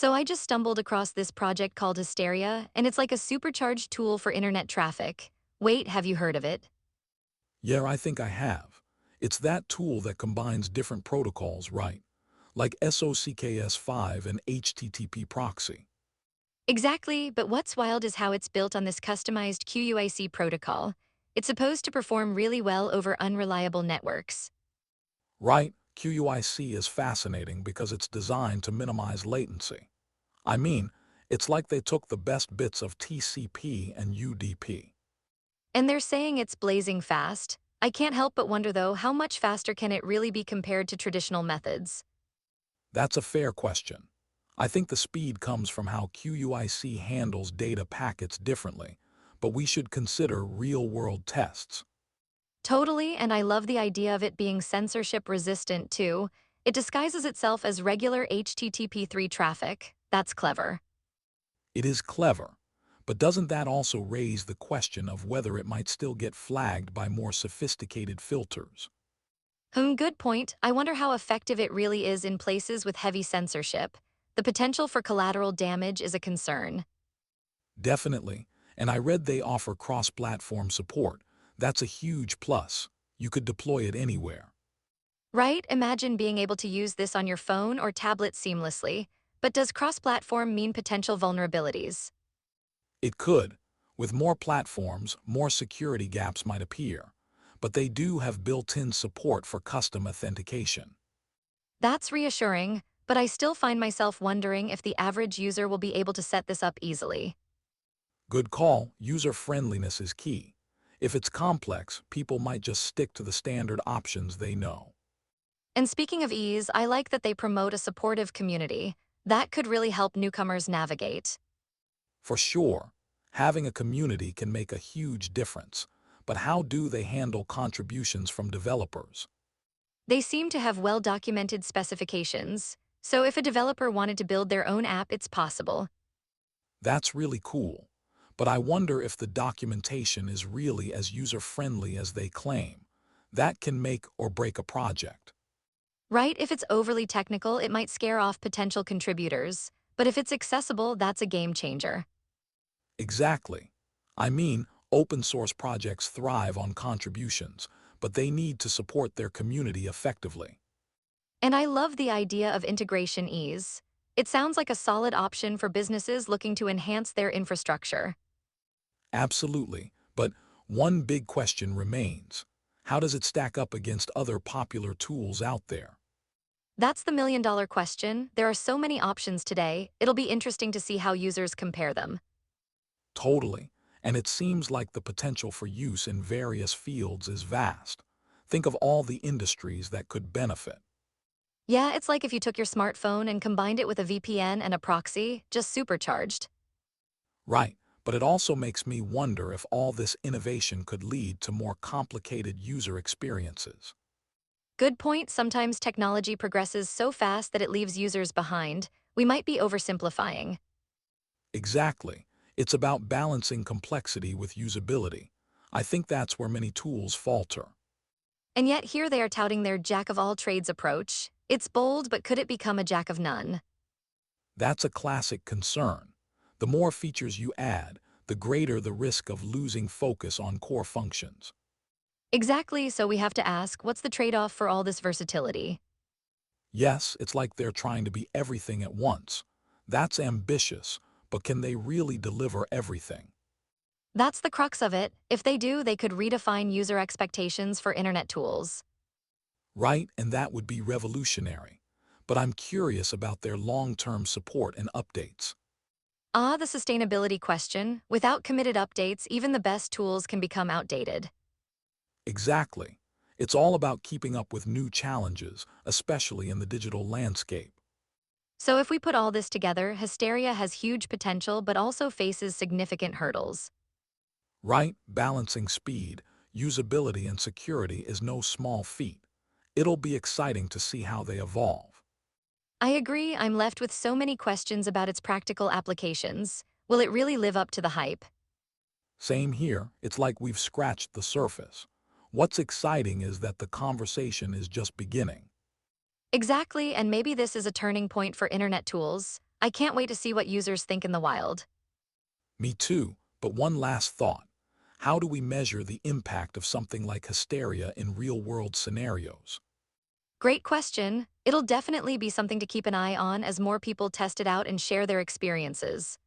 So I just stumbled across this project called Hysteria, and it's like a supercharged tool for internet traffic. Wait, have you heard of it? Yeah, I think I have. It's that tool that combines different protocols, right? Like SOCKS5 and HTTP proxy. Exactly, but what's wild is how it's built on this customized QUIC protocol. It's supposed to perform really well over unreliable networks. Right? QUIC is fascinating because it's designed to minimize latency. I mean, it's like they took the best bits of TCP and UDP. And they're saying it's blazing fast. I can't help but wonder though, how much faster can it really be compared to traditional methods? That's a fair question. I think the speed comes from how QUIC handles data packets differently, but we should consider real-world tests. Totally, and I love the idea of it being censorship resistant too. It disguises itself as regular HTTP3 traffic. That's clever. It is clever, but doesn't that also raise the question of whether it might still get flagged by more sophisticated filters? Good point. I wonder how effective it really is in places with heavy censorship. The potential for collateral damage is a concern. Definitely, and I read they offer cross-platform support. That's a huge plus. You could deploy it anywhere. Right? Imagine being able to use this on your phone or tablet seamlessly. But does cross-platform mean potential vulnerabilities? It could. With more platforms, more security gaps might appear, but they do have built-in support for custom authentication. That's reassuring, but I still find myself wondering if the average user will be able to set this up easily. Good call, user-friendliness is key. If it's complex, people might just stick to the standard options they know. And speaking of ease, I like that they promote a supportive community. That could really help newcomers navigate. For sure, having a community can make a huge difference, but how do they handle contributions from developers? They seem to have well-documented specifications, so if a developer wanted to build their own app, it's possible. That's really cool, but I wonder if the documentation is really as user-friendly as they claim. That can make or break a project. Right? If it's overly technical, it might scare off potential contributors, but if it's accessible, that's a game changer. Exactly. I mean, open source projects thrive on contributions, but they need to support their community effectively. And I love the idea of integration ease. It sounds like a solid option for businesses looking to enhance their infrastructure. Absolutely, but one big question remains. How does it stack up against other popular tools out there? That's the million-dollar question. There are so many options today, it'll be interesting to see how users compare them. Totally, and it seems like the potential for use in various fields is vast. Think of all the industries that could benefit. Yeah, it's like if you took your smartphone and combined it with a VPN and a proxy, just supercharged. Right, but it also makes me wonder if all this innovation could lead to more complicated user experiences. Good point, sometimes technology progresses so fast that it leaves users behind. We might be oversimplifying. Exactly. It's about balancing complexity with usability. I think that's where many tools falter. And yet here they are touting their jack-of-all-trades approach. It's bold, but could it become a jack of none? That's a classic concern. The more features you add, the greater the risk of losing focus on core functions. Exactly, so we have to ask, what's the trade-off for all this versatility? Yes, it's like they're trying to be everything at once. That's ambitious, but can they really deliver everything? That's the crux of it. If they do, they could redefine user expectations for internet tools. Right, and that would be revolutionary. But I'm curious about their long-term support and updates. The sustainability question. Without committed updates, even the best tools can become outdated. Exactly. It's all about keeping up with new challenges, especially in the digital landscape. So if we put all this together, Hysteria has huge potential but also faces significant hurdles. Right, balancing speed, usability, and security is no small feat. It'll be exciting to see how they evolve. I agree, I'm left with so many questions about its practical applications. Will it really live up to the hype? Same here, it's like we've scratched the surface. What's exciting is that the conversation is just beginning. Exactly, and maybe this is a turning point for internet tools. I can't wait to see what users think in the wild. Me too, but one last thought. How do we measure the impact of something like hysteria in real-world scenarios? Great question. It'll definitely be something to keep an eye on as more people test it out and share their experiences.